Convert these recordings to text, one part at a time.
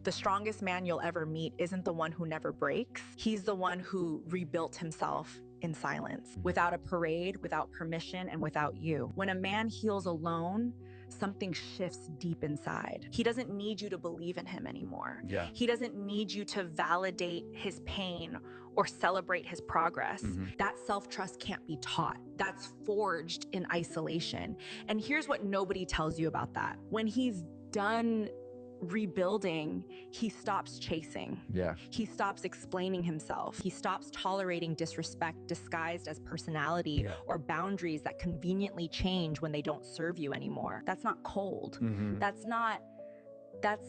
The strongest man you'll ever meet isn't the one who never breaks. He's the one who rebuilt himself in silence, without a parade, without permission, and without you. When a man heals alone, something shifts deep inside. He doesn't need you to believe in him anymore. Yeah. He doesn't need you to validate his pain or celebrate his progress. That self-trust can't be taught. That's forged in isolation. And here's what nobody tells you about that. When he's done rebuilding, he stops chasing. Yeah. He stops explaining himself. He stops tolerating disrespect disguised as personality or boundaries that conveniently change when they don't serve you anymore. That's not cold. That's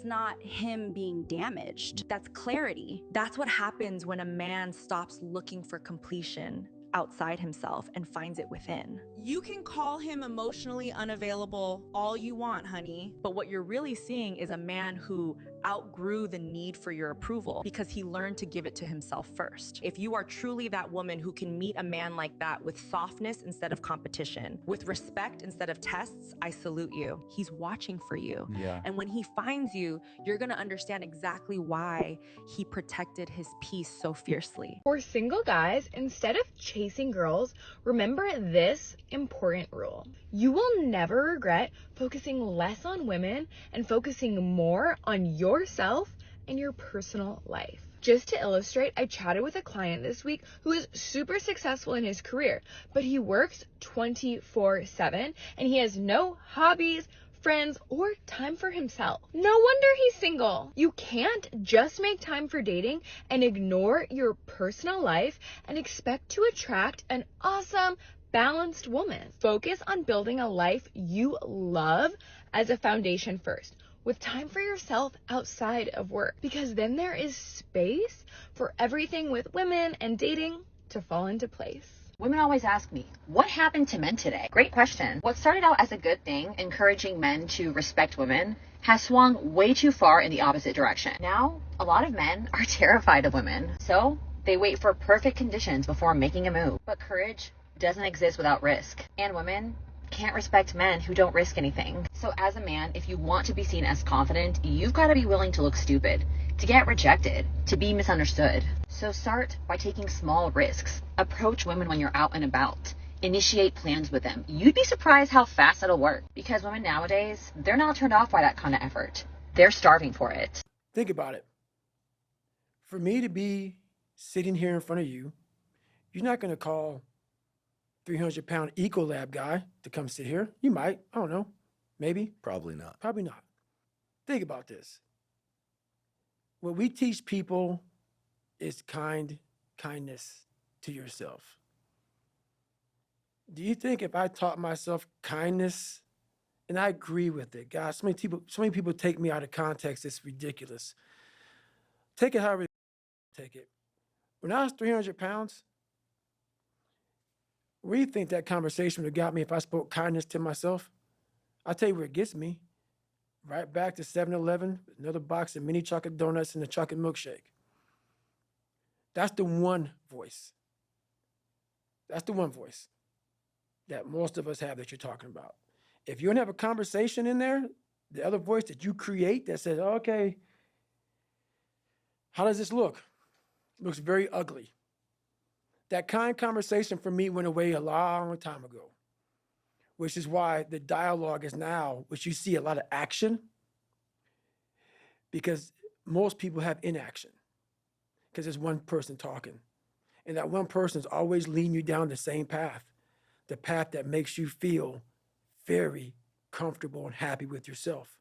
not him being damaged. That's clarity. That's what happens when a man stops looking for completion outside himself and finds it within. You can call him emotionally unavailable all you want, honey. But what you're really seeing is a man who outgrew the need for your approval because he learned to give it to himself first. If you are truly that woman who can meet a man like that with softness instead of competition, with respect instead of tests, I salute you. He's watching for you. Yeah. And when he finds you, you're gonna understand exactly why he protected his peace so fiercely. For single guys, instead of chasing girls, remember this important rule. You will never regret focusing less on women and focusing more on yourself and your personal life. Just to illustrate, I chatted with a client this week who is super successful in his career, but he works 24/7 and he has no hobbies, friends, or time for himself. No wonder he's single. You can't just make time for dating and ignore your personal life and expect to attract an awesome, balanced woman. Focus on building a life you love as a foundation first, with time for yourself outside of work, because then there is space for everything with women and dating to fall into place. Women always ask me, what happened to men today? Great question. What started out as a good thing, encouraging men to respect women, has swung way too far in the opposite direction. Now, a lot of men are terrified of women, so they wait for perfect conditions before making a move. But courage doesn't exist without risk, and women can't respect men who don't risk anything. So as a man, if you want to be seen as confident, you've got to be willing to look stupid, to get rejected, to be misunderstood. So start by taking small risks. Approach women when you're out and about. Initiate plans with them. You'd be surprised how fast it'll work, because women nowadays, they're not turned off by that kind of effort. They're starving for it. Think about it. For me to be sitting here in front of you, you're not going to call 300-pound Ecolab guy to come sit here. You might. I don't know. Maybe. Probably not. Probably not. Think about this. What we teach people is kindness to yourself. Do you think if I taught myself kindness, and I agree with it, guys, so many people take me out of context, it's ridiculous. Take it however you take it. When I was 300 pounds, where do you think that conversation would have got me if I spoke kindness to myself? I'll tell you where it gets me. Right back to 7-Eleven, another box of mini chocolate donuts and a chocolate milkshake. That's the one voice. That's the one voice that most of us have that you're talking about. If you don't have a conversation in there, the other voice that you create that says, okay, how does this look? It looks very ugly. That kind conversation for me went away a long time ago, which is why the dialogue is now, which you see a lot of action, because most people have inaction, because there's one person talking. And that one person is always leading you down the same path, the path that makes you feel very comfortable and happy with yourself.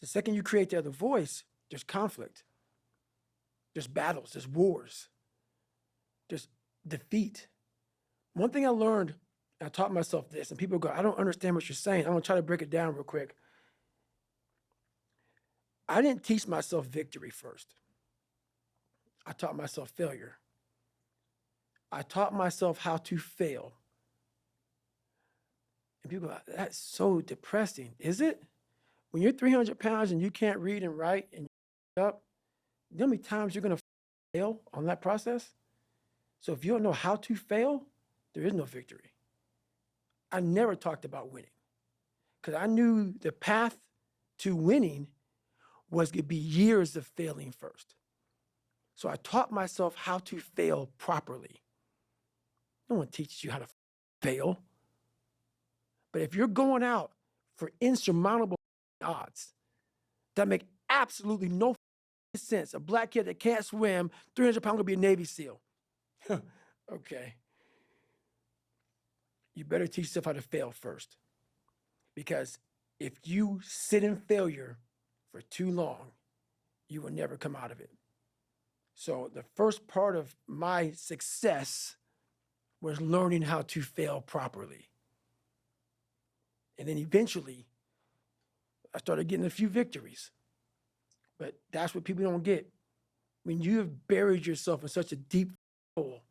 The second you create the other voice, there's conflict, there's battles, there's wars, there's defeat. One thing I learned, I taught myself this, and people go, I don't understand what you're saying. I'm gonna try to break it down real quick. I didn't teach myself victory first. I taught myself failure. I taught myself how to fail. And people go, that's so depressing. Is it? When you're 300 pounds and you can't read and write and you're up, you know how many times you're gonna fail on that process? So if you don't know how to fail, there is no victory. I never talked about winning because I knew the path to winning was going to be years of failing first. So I taught myself how to fail properly. No one teaches you how to fail. But if you're going out for insurmountable odds that make absolutely no sense, a black kid that can't swim, 300 pounds, gonna be a Navy SEAL. Okay. You better teach yourself how to fail first. Because if you sit in failure for too long, you will never come out of it. So the first part of my success was learning how to fail properly. And then eventually, I started getting a few victories. But that's what people don't get. When you have buried yourself in such a deep hole,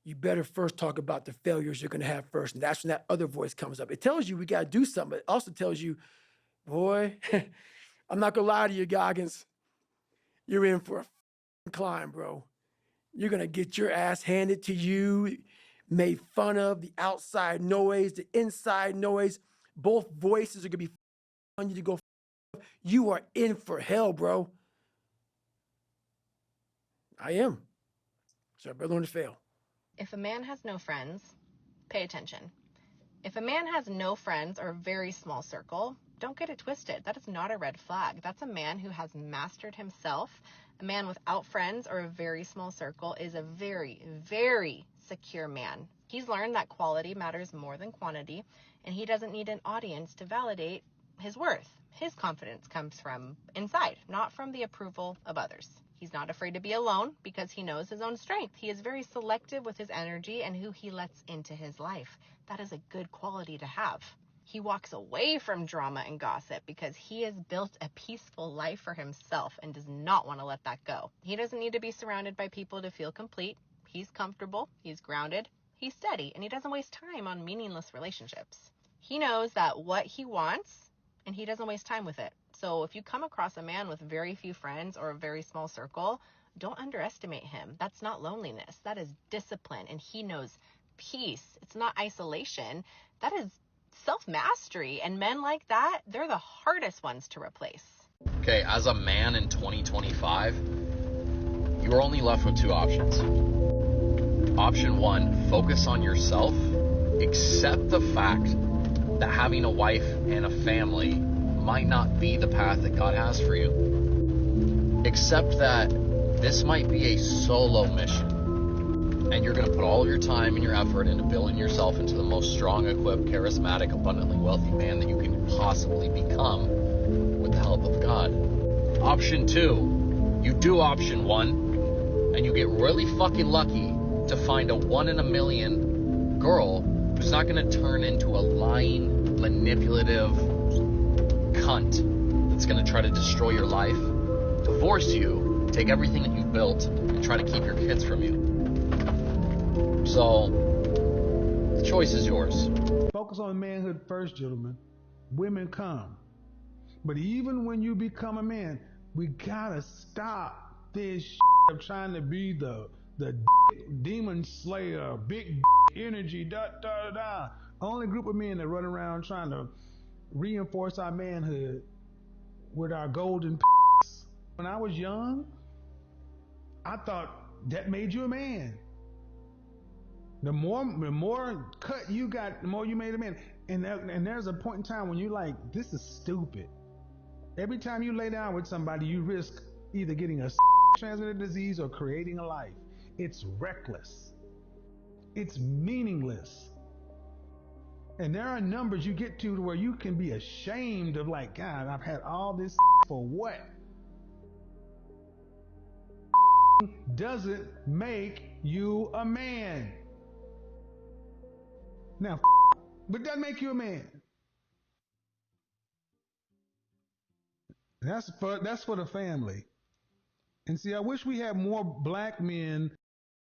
you better first talk about the failures you're going to have first. And that's when that other voice comes up. It tells you we got to do something. It also tells you, boy, I'm not going to lie to you, Goggins. You're in for a climb, bro. You're going to get your ass handed to you, made fun of, the outside noise, the inside noise. Both voices are going to be on you to go. You are in for hell, bro. I am. So I better learn to fail. If a man has no friends, pay attention. If a man has no friends or a very small circle, don't get it twisted. That is not a red flag. That's a man who has mastered himself. A man without friends or a very small circle is a very, very secure man. He's learned that quality matters more than quantity, and he doesn't need an audience to validate his worth. His confidence comes from inside, not from the approval of others. He's not afraid to be alone because he knows his own strength. He is very selective with his energy and who he lets into his life. That is a good quality to have. He walks away from drama and gossip because he has built a peaceful life for himself and does not want to let that go. He doesn't need to be surrounded by people to feel complete. He's comfortable, he's grounded, he's steady, and he doesn't waste time on meaningless relationships. He knows that what he wants, and he doesn't waste time with it. So if you come across a man with very few friends or a very small circle, don't underestimate him. That's not loneliness. That is discipline, and he knows peace. It's not isolation. That is self-mastery, and men like that, they're the hardest ones to replace. Okay, as a man in 2025, you're only left with two options. Option one, focus on yourself. Accept the fact that having a wife and a family might not be the path that God has for you. Accept that this might be a solo mission, and you're going to put all of your time and your effort into building yourself into the most strong, equipped, charismatic, abundantly wealthy man that you can possibly become with the help of God. Option two, you do option one, and you get really fucking lucky to find a 1 in a million girl who's not going to turn into a lying, manipulative cunt that's going to try to destroy your life, divorce you, take everything that you've built, and try to keep your kids from you. So, the choice is yours. Focus on manhood first, gentlemen. Women come. But even when you become a man, we gotta stop this of trying to be the demon slayer, big energy, Only group of men that run around trying to reinforce our manhood with our golden. When I was young, I thought that made you a man. The more cut you got, the more you made a man. And there's a point in time when you're like, this is stupid. Every time you lay down with somebody, you risk either getting a transmitted disease or creating a life. It's reckless. It's meaningless. And there are numbers you get to where you can be ashamed of, like, God, I've had all this for what? Doesn't make you a man. Now, but doesn't make you a man. That's for the family. And see, I wish we had more black men